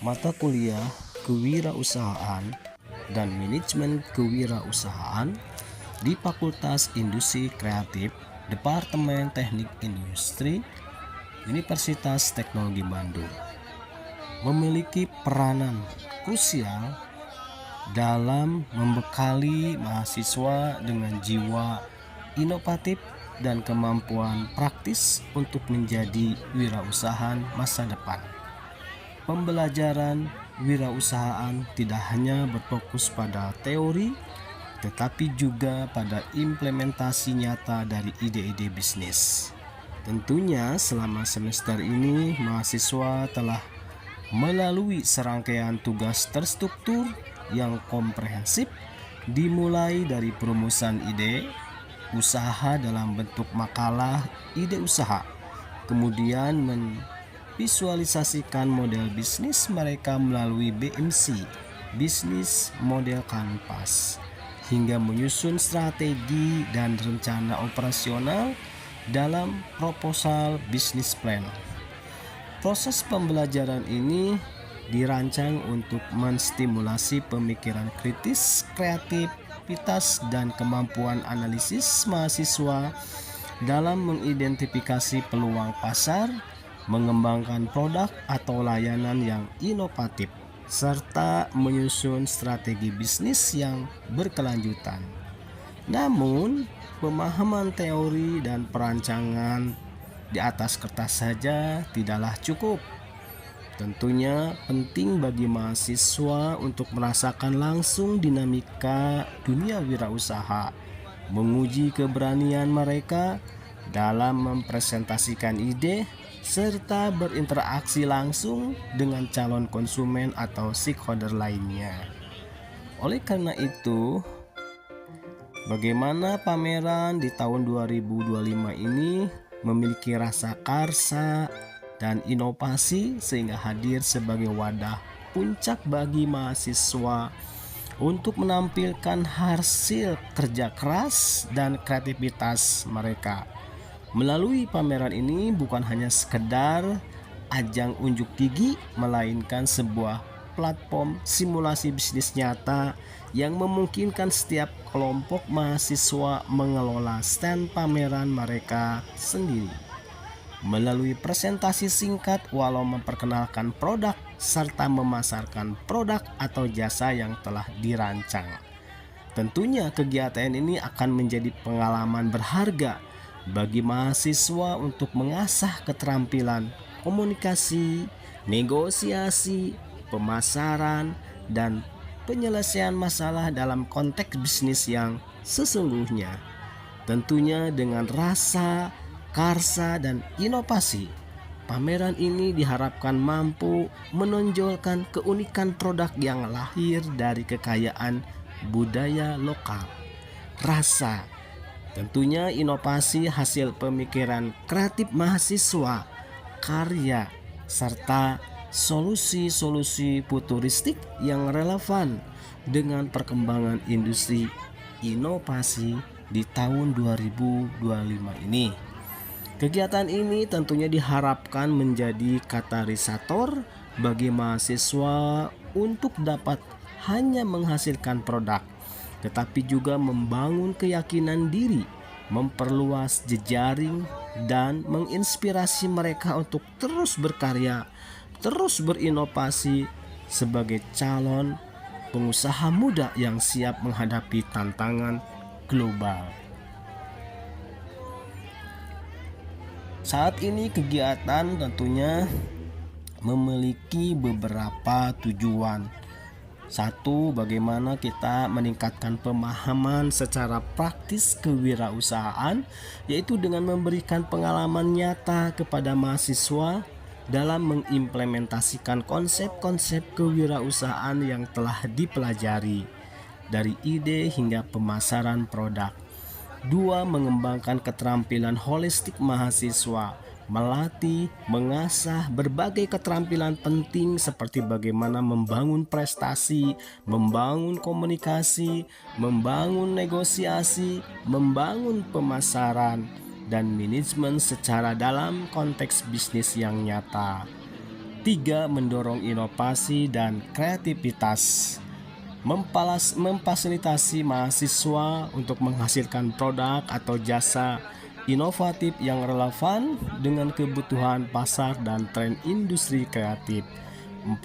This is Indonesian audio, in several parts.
Mata kuliah Kewirausahaan dan Manajemen Kewirausahaan di Fakultas Industri Kreatif, Departemen Teknik Industri, Universitas Teknologi Bandung, memiliki peranan krusial dalam membekali mahasiswa dengan jiwa inovatif dan kemampuan praktis untuk menjadi wirausahaan masa depan. Pembelajaran wirausahaan tidak hanya berfokus pada teori, tetapi juga pada implementasi nyata dari ide-ide bisnis. Tentunya selama semester ini mahasiswa telah melalui serangkaian tugas terstruktur yang komprehensif, dimulai dari perumusan ide usaha dalam bentuk makalah ide usaha, kemudian visualisasikan model bisnis mereka melalui BMC, Bisnis Model Canvas, hingga menyusun strategi dan rencana operasional dalam proposal bisnis plan. Proses pembelajaran ini dirancang untuk menstimulasi pemikiran kritis, kreativitas, dan kemampuan analisis mahasiswa dalam mengidentifikasi peluang pasar, mengembangkan produk atau layanan yang inovatif, serta menyusun strategi bisnis yang berkelanjutan. Namun, pemahaman teori dan perancangan di atas kertas saja tidaklah cukup. Tentunya penting bagi mahasiswa untuk merasakan langsung dinamika dunia wirausaha, menguji keberanian mereka dalam mempresentasikan ide, serta berinteraksi langsung dengan calon konsumen atau stakeholder lainnya. Oleh karena itu, bagaimana pameran di tahun 2025 ini memiliki rasa karsa dan inovasi sehingga hadir sebagai wadah puncak bagi mahasiswa untuk menampilkan hasil kerja keras dan kreativitas mereka. Melalui pameran ini bukan hanya sekedar ajang unjuk gigi, melainkan sebuah platform simulasi bisnis nyata yang memungkinkan setiap kelompok mahasiswa mengelola stand pameran mereka sendiri. Melalui presentasi singkat walau memperkenalkan produk serta memasarkan produk atau jasa yang telah dirancang. Tentunya kegiatan ini akan menjadi pengalaman berharga bagi mahasiswa untuk mengasah keterampilan komunikasi, negosiasi, pemasaran, dan penyelesaian masalah dalam konteks bisnis yang sesungguhnya. Tentunya dengan rasa, karsa, dan inovasi, pameran ini diharapkan mampu menonjolkan keunikan produk yang lahir dari kekayaan budaya lokal. Rasa, tentunya inovasi hasil pemikiran kreatif mahasiswa, karya, serta solusi-solusi futuristik yang relevan dengan perkembangan industri inovasi di tahun 2025 ini. Kegiatan ini tentunya diharapkan menjadi katalisator bagi mahasiswa untuk dapat hanya menghasilkan produk, tetapi juga membangun keyakinan diri, memperluas jejaring, dan menginspirasi mereka untuk terus berkarya, terus berinovasi sebagai calon pengusaha muda yang siap menghadapi tantangan global. Saat ini kegiatan tentunya memiliki beberapa tujuan. Satu, bagaimana kita meningkatkan pemahaman secara praktis kewirausahaan, yaitu dengan memberikan pengalaman nyata kepada mahasiswa dalam mengimplementasikan konsep-konsep kewirausahaan yang telah dipelajari, dari ide hingga pemasaran produk. Dua, mengembangkan keterampilan holistik mahasiswa, melatih, mengasah berbagai keterampilan penting seperti bagaimana membangun prestasi, membangun komunikasi, membangun negosiasi, membangun pemasaran, dan manajemen secara dalam konteks bisnis yang nyata. 3. Mendorong inovasi dan kreativitas. Memfasilitasi mahasiswa untuk menghasilkan produk atau jasa inovatif yang relevan dengan kebutuhan pasar dan tren industri kreatif. 4.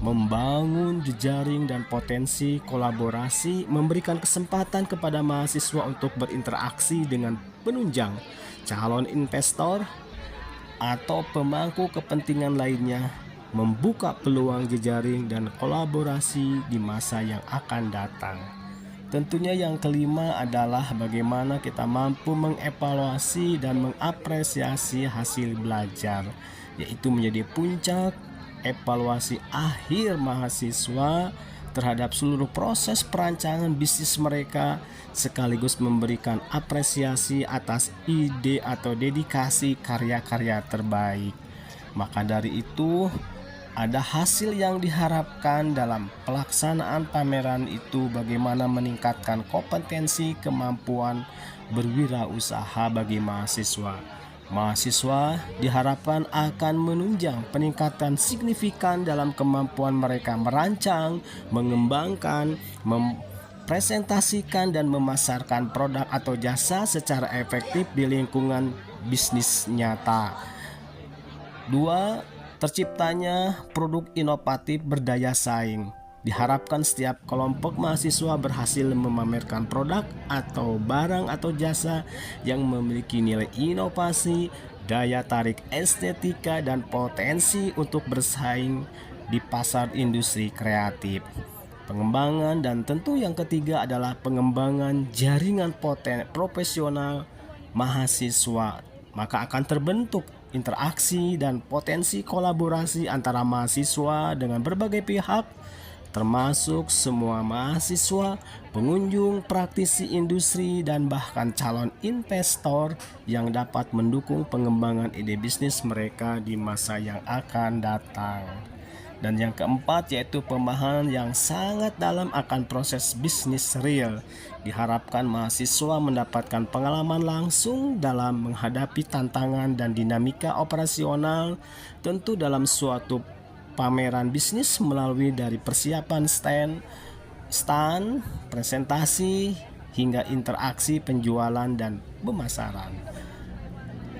Membangun jejaring dan potensi kolaborasi, memberikan kesempatan kepada mahasiswa untuk berinteraksi dengan penunjang, calon investor, atau pemangku kepentingan lainnya, membuka peluang jejaring dan kolaborasi di masa yang akan datang. Tentunya yang kelima adalah bagaimana kita mampu mengevaluasi dan mengapresiasi hasil belajar, yaitu menjadi puncak evaluasi akhir mahasiswa terhadap seluruh proses perancangan bisnis mereka, sekaligus memberikan apresiasi atas ide atau dedikasi karya-karya terbaik. Maka dari itu, ada hasil yang diharapkan dalam pelaksanaan pameran itu, bagaimana meningkatkan kompetensi kemampuan berwirausaha bagi mahasiswa. Mahasiswa diharapkan akan menunjang peningkatan signifikan dalam kemampuan mereka merancang, mengembangkan, mempresentasikan dan memasarkan produk atau jasa secara efektif di lingkungan bisnis nyata. 2. Terciptanya produk inovatif berdaya saing. Diharapkan setiap kelompok mahasiswa berhasil memamerkan produk atau barang atau jasa yang memiliki nilai inovasi, daya tarik estetika, dan potensi untuk bersaing di pasar industri kreatif. Pengembangan, dan tentu yang ketiga adalah pengembangan jaringan profesional mahasiswa. Maka akan terbentuk interaksi dan potensi kolaborasi antara mahasiswa dengan berbagai pihak, termasuk semua mahasiswa, pengunjung, praktisi industri, dan bahkan calon investor yang dapat mendukung pengembangan ide bisnis mereka di masa yang akan datang. Dan yang keempat yaitu pemahaman yang sangat dalam akan proses bisnis real. Diharapkan mahasiswa mendapatkan pengalaman langsung dalam menghadapi tantangan dan dinamika operasional, tentu dalam suatu pameran bisnis melalui dari persiapan stand, presentasi, hingga interaksi penjualan dan pemasaran.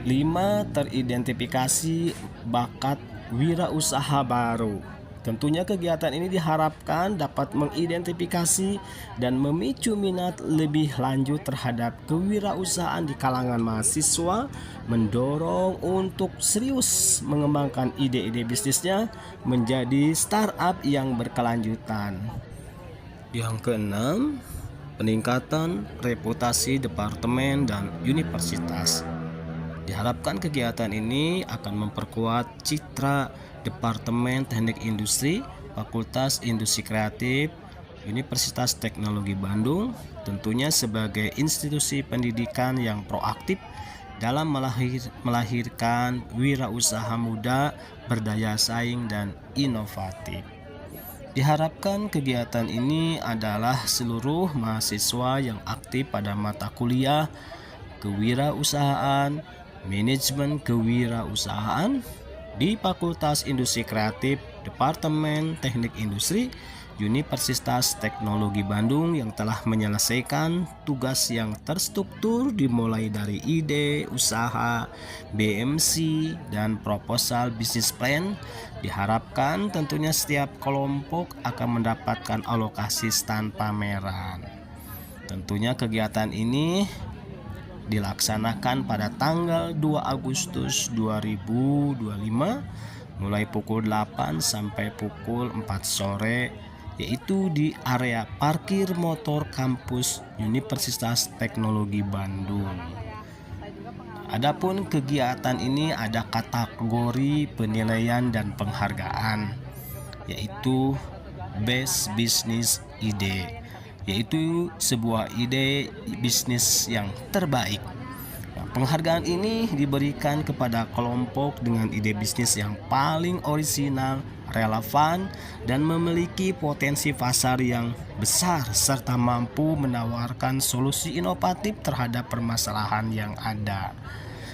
5. Teridentifikasi bakat wirausaha baru. Tentunya kegiatan ini diharapkan dapat mengidentifikasi dan memicu minat lebih lanjut terhadap kewirausahaan di kalangan mahasiswa, mendorong untuk serius mengembangkan ide-ide bisnisnya menjadi startup yang berkelanjutan. Yang keenam, peningkatan reputasi departemen dan universitas. Diharapkan kegiatan ini akan memperkuat citra Departemen Teknik Industri, Fakultas Industri Kreatif, Universitas Teknologi Bandung, tentunya sebagai institusi pendidikan yang proaktif dalam melahirkan wirausaha muda, berdaya saing, dan inovatif. Diharapkan kegiatan ini adalah seluruh mahasiswa yang aktif pada mata kuliah kewirausahaan, manajemen kewirausahaan di Fakultas Industri Kreatif, Departemen Teknik Industri, Universitas Teknologi Bandung yang telah menyelesaikan tugas yang terstruktur dimulai dari ide, usaha, BMC, dan proposal bisnis plan. Diharapkan tentunya setiap kelompok akan mendapatkan alokasi stand pameran. Tentunya kegiatan ini dilaksanakan pada tanggal 2 Agustus 2025 mulai pukul 8 sampai pukul 4 sore, yaitu di area parkir motor kampus Universitas Teknologi Bandung. Adapun kegiatan ini ada kategori penilaian dan penghargaan, yaitu Best Business Ide, yaitu sebuah ide bisnis yang terbaik. Nah, penghargaan ini diberikan kepada kelompok dengan ide bisnis yang paling orisinal, relevan, dan memiliki potensi pasar yang besar serta mampu menawarkan solusi inovatif terhadap permasalahan yang ada.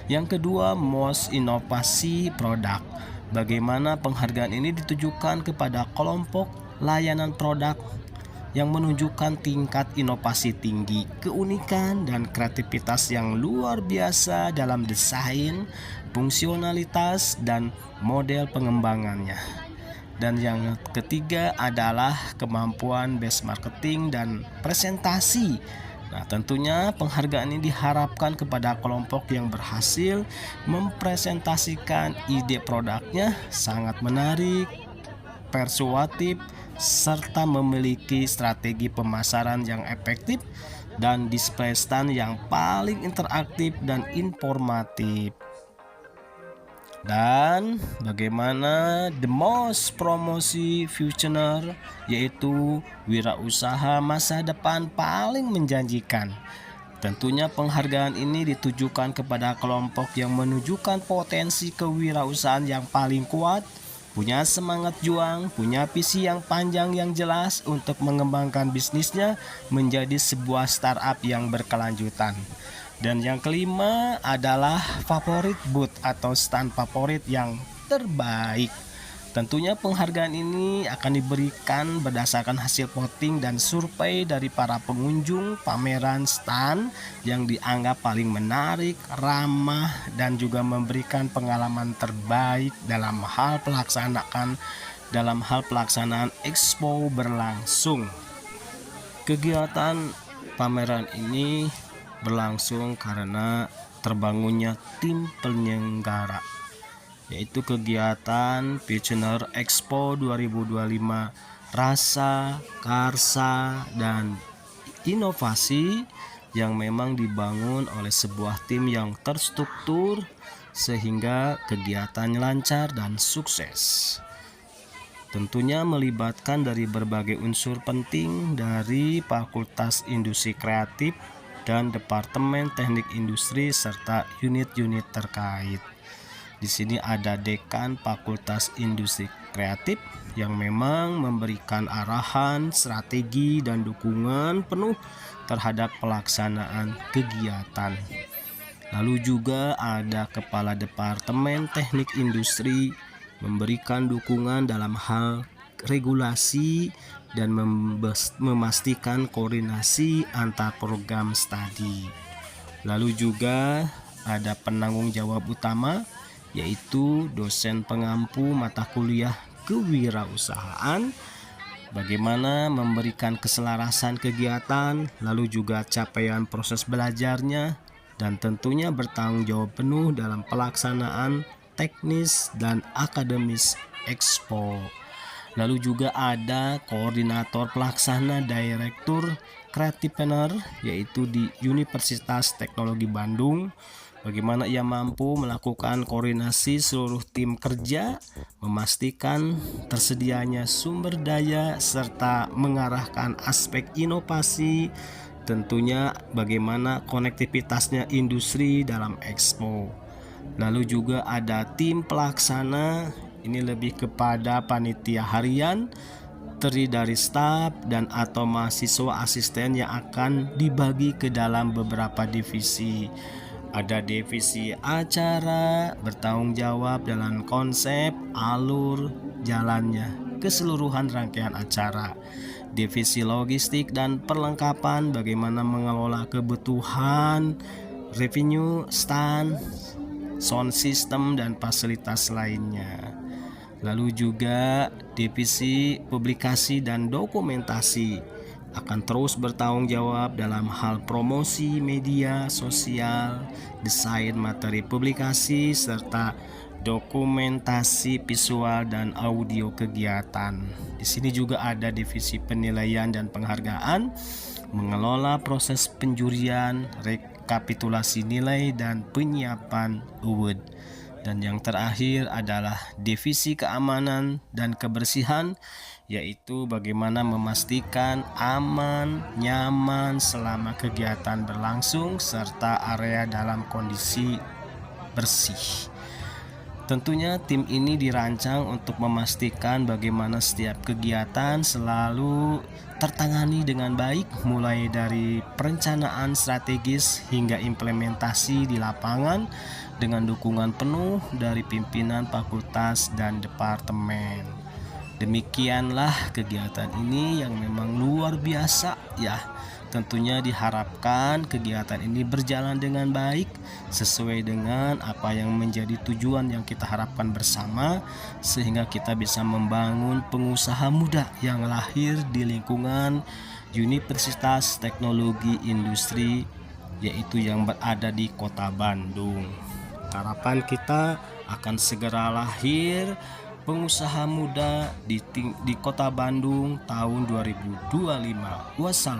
Yang kedua, most inovasi produk. bagaimana penghargaan ini ditujukan kepada kelompok layanan produk yang menunjukkan tingkat inovasi tinggi, keunikan dan kreativitas yang luar biasa dalam desain, fungsionalitas, dan model pengembangannya. Dan yang ketiga adalah kemampuan base marketing dan presentasi. Nah, tentunya penghargaan ini diharapkan kepada kelompok yang berhasil mempresentasikan ide produknya sangat menarik, persuasif, serta memiliki strategi pemasaran yang efektif dan display stand yang paling interaktif dan informatif. Dan bagaimana the most promosi future, yaitu wirausaha masa depan paling menjanjikan. Tentunya penghargaan ini ditujukan kepada kelompok yang menunjukkan potensi kewirausahaan yang paling kuat, punya semangat juang, punya visi yang panjang yang jelas untuk mengembangkan bisnisnya menjadi sebuah startup yang berkelanjutan. Dan yang kelima adalah favorit booth atau stand favorit yang terbaik. Tentunya penghargaan ini akan diberikan berdasarkan hasil voting dan survei dari para pengunjung pameran stand yang dianggap paling menarik, ramah, dan juga memberikan pengalaman terbaik dalam hal pelaksanaan expo berlangsung. Kegiatan pameran ini berlangsung karena terbangunnya tim penyelenggara, yaitu kegiatan Future Expo 2025, rasa, karsa, dan inovasi yang memang dibangun oleh sebuah tim yang terstruktur sehingga kegiatannya lancar dan sukses. Tentunya melibatkan dari berbagai unsur penting dari Fakultas Industri Kreatif dan Departemen Teknik Industri serta unit-unit terkait. Di sini ada dekan Fakultas Industri Kreatif yang memang memberikan arahan, strategi, dan dukungan penuh terhadap pelaksanaan kegiatan. Lalu juga ada Kepala Departemen Teknik Industri memberikan dukungan dalam hal regulasi dan memastikan koordinasi antar program studi. Lalu juga ada penanggung jawab utama, yaitu dosen pengampu mata kuliah kewirausahaan, bagaimana memberikan keselarasan kegiatan, lalu juga capaian proses belajarnya, dan tentunya bertanggung jawab penuh dalam pelaksanaan teknis dan akademis Expo. Lalu juga ada koordinator pelaksana Direktur Kreatifpreneur, yaitu di Universitas Teknologi Bandung. Bagaimana ia mampu melakukan koordinasi seluruh tim kerja, memastikan tersedianya sumber daya, serta mengarahkan aspek inovasi, tentunya bagaimana konektivitasnya industri dalam Expo. Lalu juga ada tim pelaksana, ini lebih kepada panitia harian, terdiri dari staf dan atau mahasiswa asisten yang akan dibagi ke dalam beberapa divisi. Ada divisi acara, bertanggung jawab dalam konsep, alur, jalannya, keseluruhan rangkaian acara. Divisi logistik dan perlengkapan, bagaimana mengelola kebutuhan, revenue, stand, sound system, dan fasilitas lainnya. Lalu juga divisi publikasi dan dokumentasi akan terus bertanggung jawab dalam hal promosi media sosial, desain materi publikasi, serta dokumentasi visual dan audio kegiatan. Di sini juga ada divisi penilaian dan penghargaan, mengelola proses penjurian, rekapitulasi nilai, dan penyiapan award. Dan yang terakhir adalah divisi keamanan dan kebersihan, yaitu bagaimana memastikan aman, nyaman selama kegiatan berlangsung serta area dalam kondisi bersih. Tentunya tim ini dirancang untuk memastikan bagaimana setiap kegiatan selalu tertangani dengan baik, mulai dari perencanaan strategis hingga implementasi di lapangan, dengan dukungan penuh dari pimpinan fakultas dan departemen. Demikianlah kegiatan ini yang memang luar biasa ya. Tentunya diharapkan kegiatan ini berjalan dengan baik sesuai dengan apa yang menjadi tujuan yang kita harapkan bersama, sehingga kita bisa membangun pengusaha muda yang lahir di lingkungan Universitas Teknologi Industri, yaitu yang berada di Kota Bandung. Harapan kita akan segera lahir pengusaha muda di Kota Bandung tahun 2025. Wassalam.